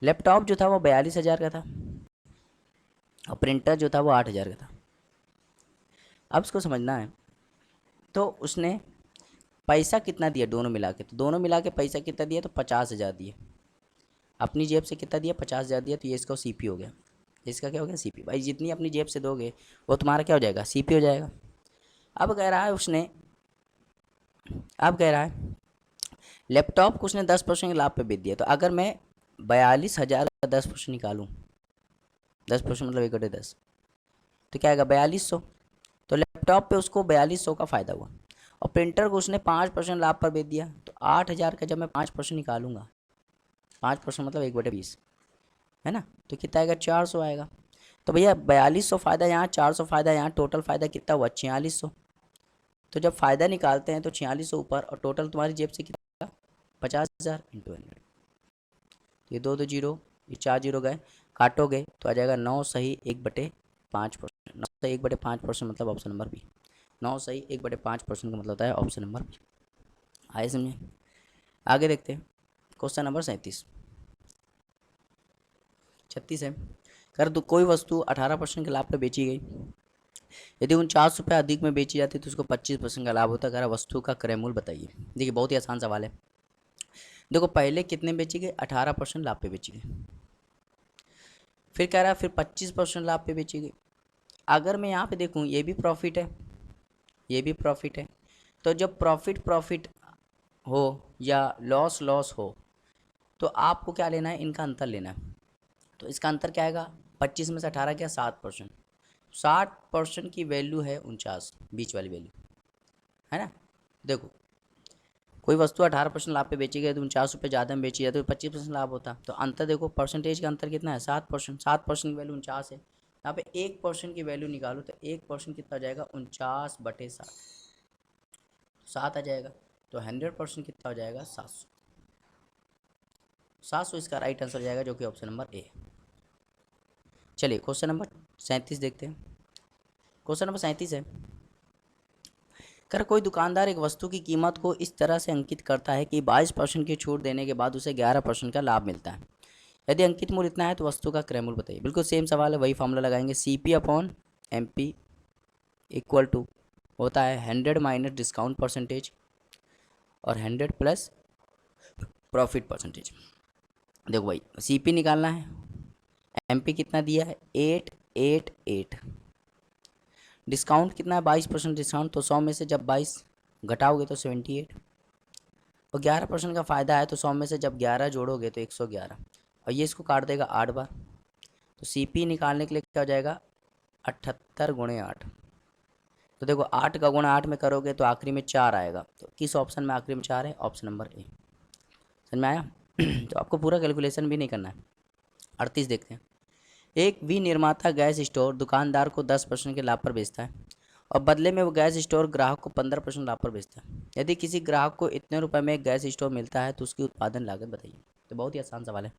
लैपटॉप जो था वो 42,000 का था और प्रिंटर जो था वो 8,000 का था। अब इसको समझना है, तो उसने पैसा कितना दिया दोनों मिला के, तो दोनों मिला के पैसा कितना दिया, तो 50,000 दिए। अपनी जेब से कितना दिया, 50,000 दिया, तो ये इसका सीपी हो गया। इसका क्या हो गया, सीपी। भाई जितनी अपनी जेब से दोगे वो तुम्हारा क्या हो जाएगा, सीपी हो जाएगा। अब कह रहा है उसने, अब कह रहा है लैपटॉप को उसने 10% लाभ पे बेच दिया। तो अगर मैं 42,000 का 10% निकालूँ, 10% मतलब 1/10, तो क्या आएगा 4200। तो लैपटॉप पे उसको 4200 का फ़ायदा हुआ और प्रिंटर को उसने 5% लाभ पर बेच दिया। तो 8,000 का जब मैं 5% निकालूंगा, 5% मतलब 1/20 है ना, तो कितना आएगा, 400 आएगा। तो भैया 4200 फ़ायदा यहाँ, 400 फ़ायदा यहाँ, टोटल फ़ायदा कितना हुआ, 4600। तो जब फ़ायदा निकालते हैं तो 4600 ऊपर और टोटल तुम्हारी जेब से कितना, 50,000 इंटू 100। ये दो दो जीरो, ये 4 जीरो गए, काटोगे तो आ जाएगा 9 सही 1/5%। 9 सही 1/5% मतलब ऑप्शन नंबर बी। 9 सही 1/5% का मतलब होता है ऑप्शन नंबर बी। आए समझे। आगे देखते हैं क्वेश्चन नंबर 36 है। कर दो, कोई वस्तु 18% के लाभ पर बेची गई। यदि 49 रुपये अधिक में बेची जाती तो उसको 25% का लाभ होता है। वस्तु का क्रय मूल्य बताइए। देखिए बहुत ही आसान सवाल है। देखो पहले कितने बेची गई, 18% लाभ पे बेची गई। फिर कह रहा है फिर 25% लाभ पे बेची गई। अगर मैं यहाँ पे देखूँ ये भी प्रॉफिट है, ये भी प्रॉफिट है। तो जब प्रॉफिट प्रॉफिट हो या लॉस लॉस हो तो आपको क्या लेना है, इनका अंतर लेना है। तो इसका अंतर क्या आएगा, 25 में से 18 क्या, 7%। 60% की वैल्यू है 49, बीच वाली वैल्यू है ना। देखो कोई वस्तु 18% लाभ पे बेची गई तो 49 रुपये ज़्यादा में बेची जाती तो 25% लाभ होता। तो अंतर देखो, परसेंटेज का अंतर कितना है, 7%। 7% की वैल्यू 49 है। यहाँ पे 1% की वैल्यू निकालो तो 1% कितना हो जाएगा, 49/7, 7 आ जाएगा। तो 100% कितना हो जाएगा, 700। 700 इसका राइट आंसर जाएगा, जो कि ऑप्शन नंबर ए। चलिए क्वेश्चन नंबर 37 देखते हैं। क्वेश्चन नंबर 37 है, कर कोई दुकानदार एक वस्तु की कीमत को इस तरह से अंकित करता है कि 22% की छूट देने के बाद उसे 11% का लाभ मिलता है। यदि अंकित मूल्य इतना है तो वस्तु का क्रय मूल्य बताइए। बिल्कुल सेम सवाल है, वही फॉर्मूला लगाएंगे, CP upon MP equal to होता है 100 माइनस डिस्काउंट परसेंटेज और 100 प्लस प्रॉफिट परसेंटेज। देखो भाई CP निकालना है, MP कितना दिया है, 888, डिस्काउंट कितना है, 22% डिस्काउंट, तो 100 में से जब 22 घटाओगे तो 78, और 11% का फ़ायदा है तो 100 में से जब 11 जोड़ोगे तो 111, और ये इसको काट देगा 8 बार। तो CP निकालने के लिए क्या हो जाएगा, 78 गुणे 8। तो देखो 8 का गुणा 8 में करोगे तो आखिरी में 4 आएगा। तो किस ऑप्शन में आखिरी में 4 है, ऑप्शन नंबर ए। समझ में आया। तो आपको पूरा कैलकुलेशन भी नहीं करना है। 38 देखते हैं। एक विनिर्माता गैस स्टोर दुकानदार को 10% के लाभ पर बेचता है और बदले में वो गैस स्टोर ग्राहक को 15% लाभ पर बेचता है। यदि किसी ग्राहक को इतने रुपए में एक गैस स्टोव मिलता है तो उसकी उत्पादन लागत बताइए। तो बहुत ही आसान सवाल है।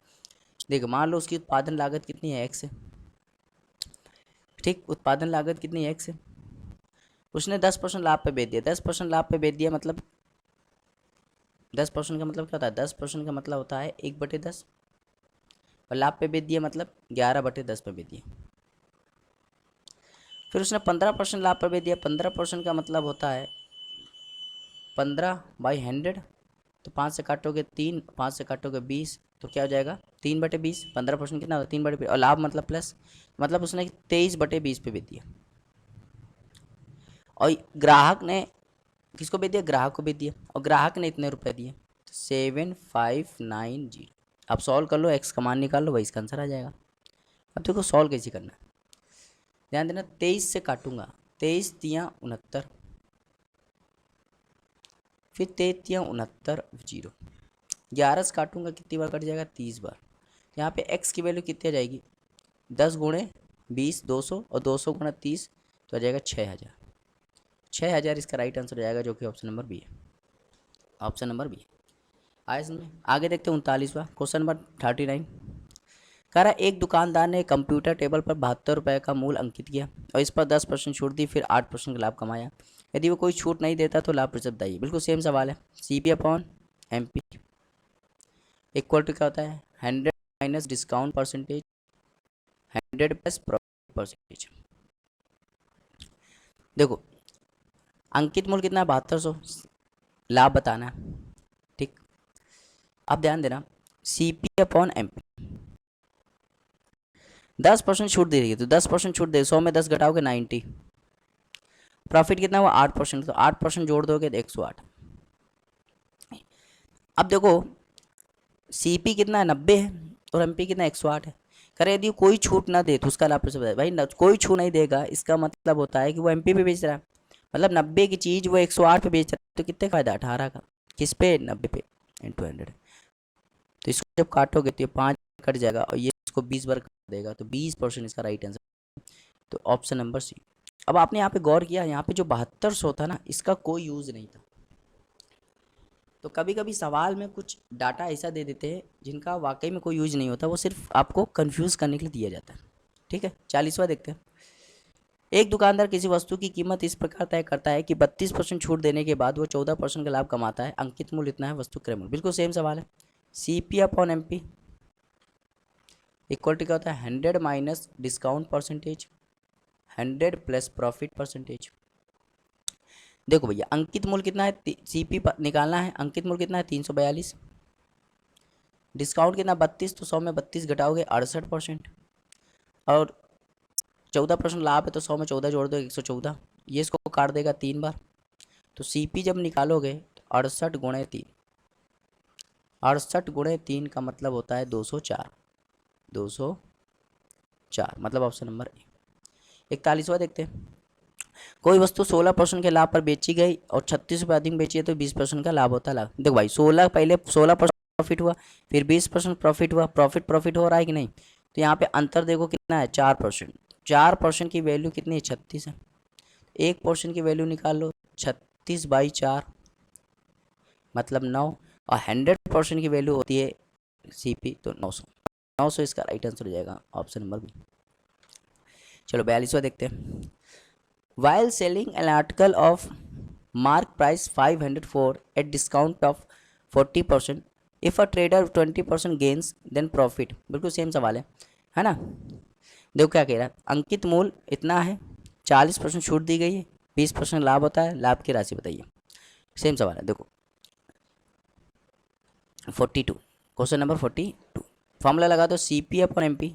देखो मान लो उसकी उत्पादन लागत कितनी है, एक्स है। ठीक, उत्पादन लागत कितनी है, एक्स है। उसने 10% लाभ पे बेच दिया। 10% लाभ पे बेच दिया मतलब 10% का मतलब क्या होता है, 10% का मतलब होता है 1/10, और लाभ पे बेच दिया मतलब 11/10 पे बेच दिया। फिर उसने 15% लाभ पर बेच दिया। 15% का मतलब होता है 15/100। तो 5 से काटोगे 3, 5 से काटोगे 20, तो क्या हो जाएगा 3/20। 15% कितना होता है, 3/20, और लाभ मतलब प्लस, मतलब उसने 23/20 पे बेच दिया। और ग्राहक ने किसको बेच दिया, ग्राहक को बेच दिया, और ग्राहक ने इतने रुपए दिए, तो 7590। अब सॉल्व कर लो, एक्स का मान निकाल लो, वही इसका आंसर आ जाएगा। अब देखो सॉल्व कैसे करना है, ध्यान देना। 23 से काटूंगा, 23 तियाँ 69, फिर 23 तियाँ 69 जीरो। 11 से काटूंगा कितनी बार कट जाएगा, 30 बार। यहाँ पे x की वैल्यू कितनी आ जाएगी, 10 गुणे 20 200, और 200 गुणा 30 तो आ जाएगा 6000। 6000 इसका राइट आंसर हो जाएगा, जो कि ऑप्शन नंबर बी है। Option number B. आए समझ? आगे देखते हैं 39वां क्वेश्चन नंबर 39। कह रहा है एक दुकानदार ने कंप्यूटर टेबल पर 72 रुपये का मूल अंकित किया और इस पर 10% छूट दी, फिर 8% का लाभ कमाया। यदि वो कोई छूट नहीं देता तो लाभ प्रतिशत बताइए। बिल्कुल सेम सवाल है। CP upon MP equal to क्या होता है? 100 minus discount percentage, 100 plus profit percentage. देखो अंकित मूल्य कितना है? 7200। लाभ बताना है, ठीक। अब ध्यान देना, CP अपॉन MP 10% छूट दे रही है तो 10% छूट दे, 100 में 10 घटाओगे 90। प्रॉफिट कितना हुआ? 8%, तो 8% जोड़ दोगे तो 108। अब देखो CP कितना है? 90 है और MP कितना? 108 है। करे यदि कोई छूट ना दे तो उसका लाभ कैसे बताए? भाई कोई छूट नहीं देगा, इसका मतलब होता है कि वो MP पे बेच रहा है। मतलब 90 की चीज़ वो 108 पे बेच रहा है, तो कितने का फायदा? 18 का। किस पे? 90 पे इंटू 100। तो इसको जब काटोगे तो ये 5 कट जाएगा और ये इसको 20 बार काट देगा, तो 20% इसका राइट आंसर। तो ऑप्शन नंबर सी। अब आपने यहाँ पे गौर किया, यहाँ पे जो 7200 था ना, इसका कोई यूज़ नहीं था। तो कभी कभी सवाल में कुछ डाटा ऐसा दे देते हैं जिनका वाकई में कोई यूज नहीं होता, वो सिर्फ आपको कंफ्यूज करने के लिए दिया जाता है, ठीक है। 40वां देखते हैं। एक दुकानदार किसी वस्तु की कीमत इस प्रकार तय करता है कि 32% छूट देने के बाद वो 14% का लाभ कमाता है। अंकित मूल्य इतना है, वस्तु क्रय मूल्य। बिल्कुल सेम सवाल है। CP upon MP equal to क्या होता है? 100 minus discount percentage, 100 plus profit percentage. देखो भैया अंकित मूल्य कितना है? CP निकालना है। अंकित मूल्य कितना है? 342। डिस्काउंट कितना? 32, तो 100 में 32 घटाओगे 68%। और 14% लाभ है तो 100 में 14 जोड़ दो 114। ये इसको काट देगा 3 बार। तो CP जब निकालोगे तो 68 गुणे 3, 68 गुणे 3 का मतलब होता है 204। 204 मतलब ऑप्शन नंबर ए। 41वां देखते हैं। कोई वस्तु 16% के लाभ पर बेची गई और 36 रुपये अधिक बेची है तो 20% का लाभ होता है। लाभ देखो भाई, 16% प्रॉफिट हुआ, फिर 20% प्रॉफिट हुआ। प्रॉफिट हो रहा है कि नहीं? तो यहाँ पे अंतर देखो कितना है? 4%। 4% की वैल्यू कितनी है? 36 है। 1% की वैल्यू निकाल लो, 36/4 मतलब 9। और 100% की वैल्यू होती है CP, तो 900। 900 इसका राइट आंसर हो जाएगा, ऑप्शन नंबर बी। चलो 42वां देखते हैं। While selling an article of mark price 500 for a discount of 40%, if a trader 20% gains then profit। बिल्कुल सेम सवाल है ना? देखो क्या कह रहा है, अंकित मूल्य इतना है, 40% छूट दी गई है, 20% लाभ होता है, लाभ की राशि बताइए। सेम सवाल है। देखो 42, क्वेश्चन नंबर 42। फॉर्मूला लगा दो, CP अपॉन MP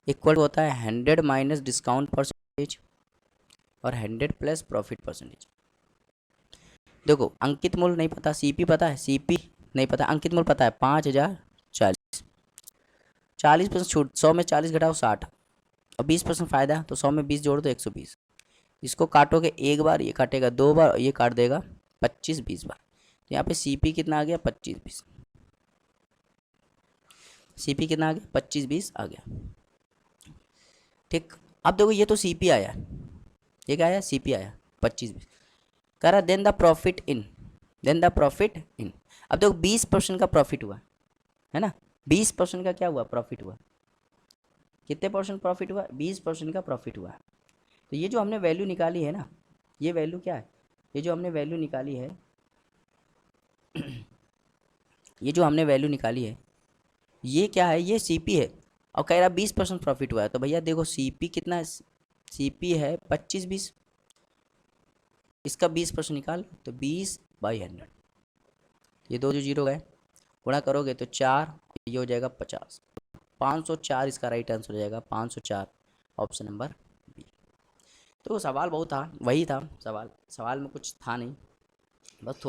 इक्वल होता है 100 माइनस डिस्काउंट परसेंटेज और 100 प्लस प्रॉफिट परसेंटेज। देखो अंकित मूल्य नहीं पता, CP पता है, CP नहीं पता, अंकित मूल्य पता है 5040। 40% छूट, 100 में 40 घटाओ 60 और 20% फायदा, तो 100 में 20 जोड़ दो 120। इसको काटोगे एक बार, ये काटेगा 2 बार और ये काट देगा 25-20 बार। तो यहाँ पे CP कितना आ गया? 25-20। CP कितना आ गया? 25-20 आ गया, ठीक। अब देखो ये तो CP आया, ये क्या आया? CP आया 25-20। कह रहा then the profit in, then the profit in. अब देखो 20% का प्रॉफिट हुआ है ना, 20% का क्या हुआ? प्रॉफिट हुआ। कितने परसेंट प्रॉफिट हुआ? 20% का प्रॉफिट हुआ। तो ये जो हमने वैल्यू निकाली है ना, ये वैल्यू क्या है? ये जो हमने वैल्यू निकाली है ये जो हमने वैल्यू निकाली है, ये क्या है? ये CP है। और कह रहा 20% प्रॉफिट हुआ है, तो भैया देखो CP कितना है? CP है 25-20, इसका 20% निकाल, तो 20/100। ये दो जो जीरो गए गुणा करोगे तो 4, ये हो जाएगा 50। 504 इसका राइट आंसर हो जाएगा, 504 ऑप्शन नंबर बी। तो सवाल बहुत था, वही था सवाल में कुछ था नहीं, बस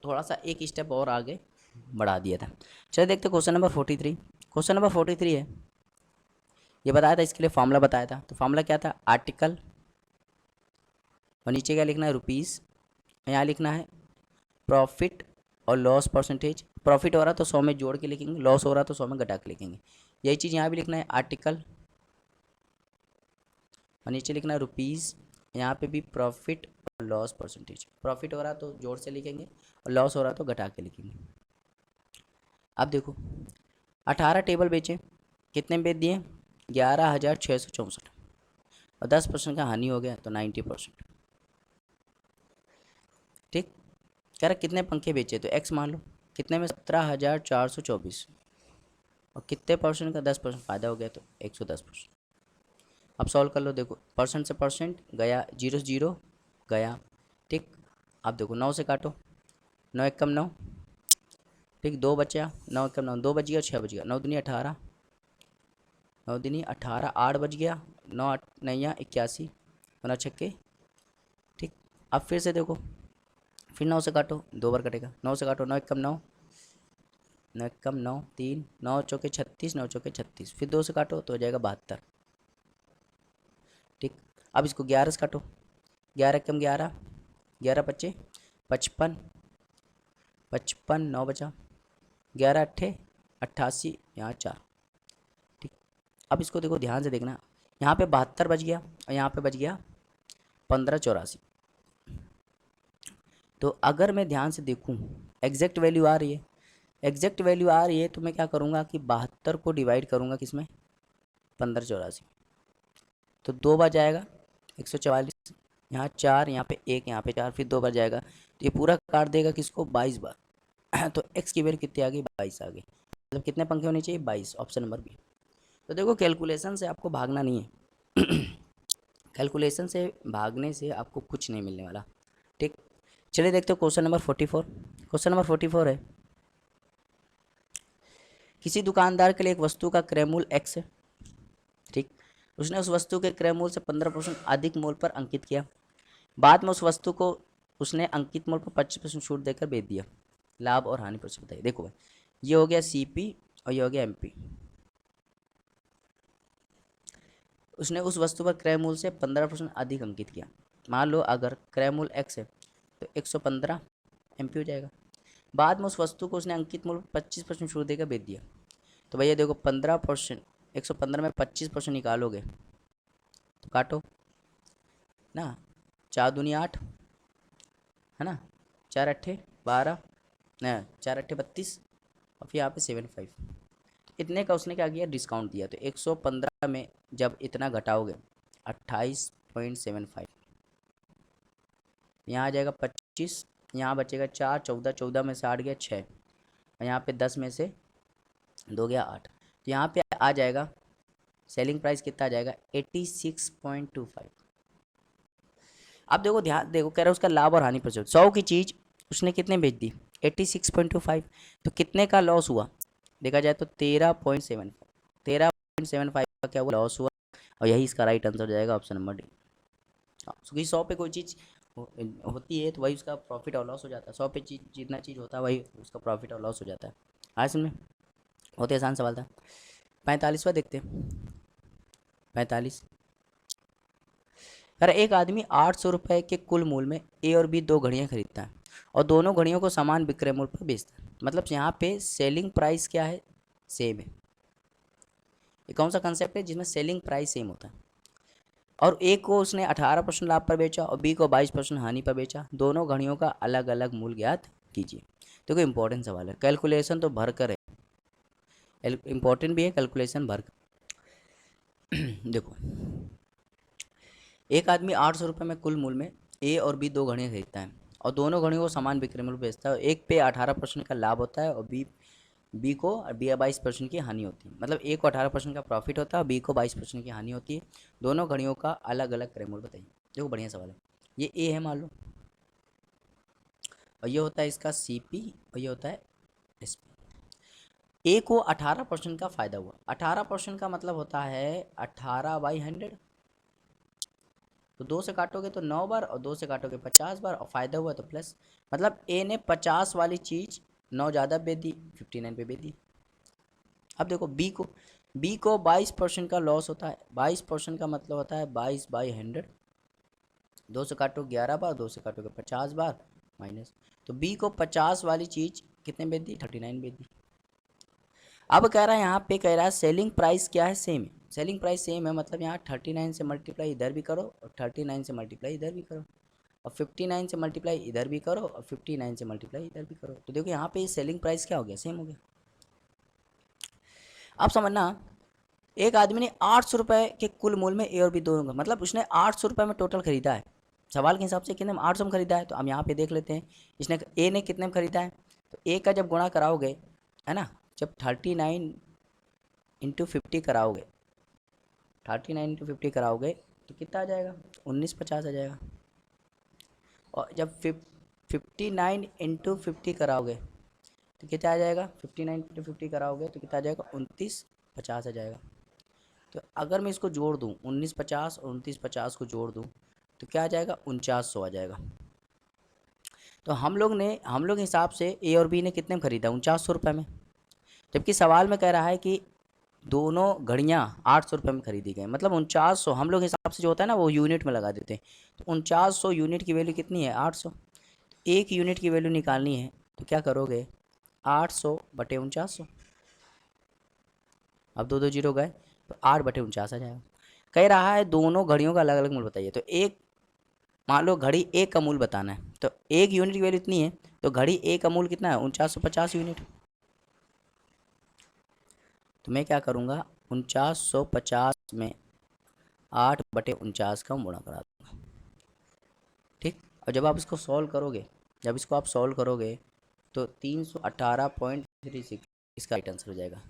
थोड़ा सा एक स्टेप और आगे बढ़ा दिया था। चलिए देखते क्वेश्चन नंबर 43। क्वेश्चन नंबर 43 है, ये बताया था, इसके लिए फॉर्मूला बताया था। तो फॉर्मूला क्या था? आर्टिकल और नीचे क्या लिखना है? रुपीज़। यहाँ लिखना है प्रॉफिट और लॉस परसेंटेज। प्रॉफिट हो रहा तो 100 में जोड़ के लिखेंगे, लॉस हो रहा तो 100 में घटा के लिखेंगे। यही चीज़ यहाँ भी लिखना है, आर्टिकल और नीचे लिखना है रुपीज़। यहाँ पे भी प्रॉफिट लॉस परसेंटेज। प्रॉफिट हो रहा तो जोड़ से लिखेंगे और लॉस हो रहा तो घटा के लिखेंगे। अब देखो 18 टेबल बेचे, कितने में बेच दिए? 11,664, और 10% का हानि हो गया तो 90%। ठीक। कह रहा कितने पंखे बेचे, तो एक्स मान लो, कितने में? 17,424, और कितने परसेंट का? 10% फ़ायदा हो गया तो 110%। अब सॉल्व कर लो। देखो परसेंट से परसेंट गया, जीरो से जीरो गया। ठीक। अब देखो 9 से काटो, 9 एक कम 9, ठीक, 2 बचा, 9 एक कम 9, 2 बच गया, 6 बच गया, 9 दूनी 18, 9 दूनी 18, 8 बच गया, 9 नैया 81, 9 छक्के। ठीक। अब फिर से देखो, फिर 9 से काटो, 2 बार कटेगा, 9 से काटो, 9 एक कम 9, 9 एक कम 9, 3, 9 चौके 36, 9 चौके 36, फिर 2 से काटो तो हो जाएगा 72। ठीक। अब इसको 11 से काटो, 11 कम 11, 11 पच्चे 55, 55, 9 बचा, 11 अट्ठे 88, यहाँ 4। ठीक। अब इसको देखो ध्यान से देखना, यहाँ पे 72 बच गया और यहाँ पे बच गया 1584। तो अगर मैं ध्यान से देखूँ, एग्जैक्ट वैल्यू आ रही है, एग्जैक्ट वैल्यू आ रही है, तो मैं क्या करूँगा कि 72 को डिवाइड करूँगा किसमें? 1584। तो 2 बार जाएगा 144, यहाँ 4, यहाँ पे 1, यहाँ पे 4, फिर 2 बार जाएगा तो ये पूरा काट देगा किसको? 22 बार। तो x की वैल्यू कितनी आ गई? 22 आ गई। मतलब कितने पंखे होने चाहिए? 22, ऑप्शन नंबर बी। तो देखो कैलकुलेशन से आपको भागना नहीं है। कैलकुलेशन से भागने से आपको कुछ नहीं मिलने वाला। ठीक। चलिए देखते हो क्वेश्चन नंबर 44। क्वेश्चन नंबर 44 है, किसी दुकानदार के लिए एक वस्तु का क्रय मूल्य x है। ठीक। उसने उस वस्तु के क्रय मूल्य से 15% अधिक मूल्य पर अंकित किया। बाद में उस वस्तु को उसने अंकित मूल्य पर 25% छूट देकर बेच दिया। लाभ और हानि पर बताइए। देखो भाई, ये हो गया सीपी और ये हो गया एमपी। उसने उस वस्तु पर क्रय मूल्य से 15% अधिक अंकित किया। मान लो अगर क्रय मूल्य एक्स है तो 115 एमपी हो जाएगा। बाद में उस वस्तु को उसने अंकित मूल्य 25% छूट देकर बेच दिया। तो भैया देखो 15%, 115 में 25% निकालोगे तो काटो ना, 4 दूनी 8 है ना, 4 अट्ठे 12, ना 4 अट्ठे 32, और फिर यहाँ पे 75। इतने का उसने क्या किया? डिस्काउंट दिया। तो 115 में जब इतना घटाओगे 28.75, यहाँ आ जाएगा 25, यहाँ बचेगा 4, 14, 14 में से 8 गया 6, और यहाँ पे 10 में से 2 गया 8। तो यहाँ पे आ जाएगा सेलिंग प्राइस कितना आ जाएगा? 86.25। अब देखो ध्यान देखो, कह रहा है उसका लाभ और हानि पर 100 की चीज़ उसने कितने बेच दी? 86.25। तो कितने का लॉस हुआ? देखा जाए तो 13.75, 13.75 का क्या हुआ? लॉस हुआ। और यही इसका राइट आंसर जाएगा, ऑप्शन नंबर डी। क्योंकि 100 पे कोई चीज़ होती है तो वही उसका प्रॉफिट और लॉस हो जाता है। 100 पे चीज जितना चीज़ होता है वही उसका प्रॉफिट और लॉस हो जाता है। आज समझ में? बहुत ही आसान सवाल था। 45वां देखते हैं। 45, अरे एक आदमी 800 रुपये के कुल मूल्य में ए और बी 2 घड़ियाँ खरीदता है और दोनों घड़ियों को समान विक्रय मूल्य पर बेचता है। मतलब यहाँ पे सेलिंग प्राइस क्या है? सेम है। ये कौन सा कंसेप्ट है जिसमें सेलिंग प्राइस सेम होता है? और ए को उसने 18% लाभ पर बेचा और बी को 22% हानि पर बेचा। दोनों घड़ियों का अलग अलग मूल्य ज्ञात कीजिए। देखो इंपॉर्टेंट सवाल है, कैलकुलेशन तो भर कर है, इंपॉर्टेंट भी है कैलकुलेशन भर कर। देखो एक आदमी 800 रुपये में कुल मूल्य में ए और बी 2 घड़ियाँ खरीदता है और दोनों घड़ियों को समान विक्रय मूल्य बेचता है। एक पे 18% का लाभ होता है और बी को 22% की हानि होती है। मतलब ए को 18% का प्रॉफिट होता है और बी को 22% की हानि होती है। दोनों घड़ियों का अलग अलग क्रय मूल्य बताइए। देखो बढ़िया सवाल है। ये ए है मान लो, और ये होता है इसका सी पी, और ये होता है एस पी। ए को 18% का फ़ायदा हुआ। 18% का मतलब होता है 18/100। तो 2 से काटोगे तो 9 बार, और 2 से काटोगे 50 बार, और फ़ायदा हुआ तो प्लस। मतलब ए ने 50 वाली चीज़ 9 ज़्यादा बेच दी, 59 पे बेच दी। अब देखो बी को 22% का लॉस होता है। 22% का मतलब होता है 22/100। 2 से काटो 11 बार, 2 से काटोगे 50 बार, माइनस। तो बी को 50 वाली चीज़ कितने बेच दी? 39 बेच दी। अब कह रहा है यहाँ पे, कह रहा है सेलिंग प्राइस क्या है? सेम है। सेलिंग प्राइस सेम है मतलब यहाँ 39 से मल्टीप्लाई इधर भी करो और 39 से मल्टीप्लाई इधर भी करो। और 59 से मल्टीप्लाई इधर भी करो और 59 से मल्टीप्लाई इधर भी करो, तो देखो यहाँ पे सेलिंग प्राइस क्या हो गया, सेम हो गया। अब समझना, एक आदमी ने 800 रुपये के कुल मूल्य में ए और बी दोनों का, मतलब उसने 800 रुपये में टोटल खरीदा है, सवाल के हिसाब से कितने में, 800 में खरीदा है। तो हम यहाँ पे देख लेते हैं इसने, ए ने कितने में खरीदा है, तो ए का जब गुणा कराओगे, है ना, जब 39 इंटू 50 कराओगे, 39 इंटू 50 कराओगे तो कितना आ जाएगा, 1950 आ जाएगा। और जब 59 इंटू 50 कराओगे तो कितना आ जाएगा, 59 इंटू 50 कराओगे तो कितना आ जाएगा, 2950 आ जाएगा। तो अगर मैं इसको जोड़ दूँ, 1950 और 2950 को जोड़ दूँ तो क्या आ जाएगा, 4900 आ जाएगा। तो हम लोग के हिसाब से ए और बी ने कितने में खरीदा, 4900 रुपये में, जबकि सवाल में कह रहा है कि दोनों घड़ियाँ 800 रुपये में खरीदी गई, मतलब 4900, हम लोग के हिसाब से जो होता है ना वो यूनिट में लगा देते हैं। तो 4900 यूनिट की वैल्यू कितनी है, 800, एक यूनिट की वैल्यू निकालनी है तो क्या करोगे, 800/4900, अब दो दो जीरो गए तो 8/49 आ जाएगा। कह रहा है दोनों घड़ियों का अलग अलग मूल्य बताइए, तो एक, मान लो घड़ी एक का मूल्य बताना है, तो एक यूनिट की वैल्यू इतनी है, तो घड़ी एक का मूल्य कितना है, 4950 यूनिट। तो मैं क्या करूँगा, 4950 में 8/49 का गुणा करा दूँगा, ठीक। और जब आप इसको सॉल्व करोगे, जब इसको आप सॉल्व करोगे तो 318.36 इसका राइट आंसर हो जाएगा।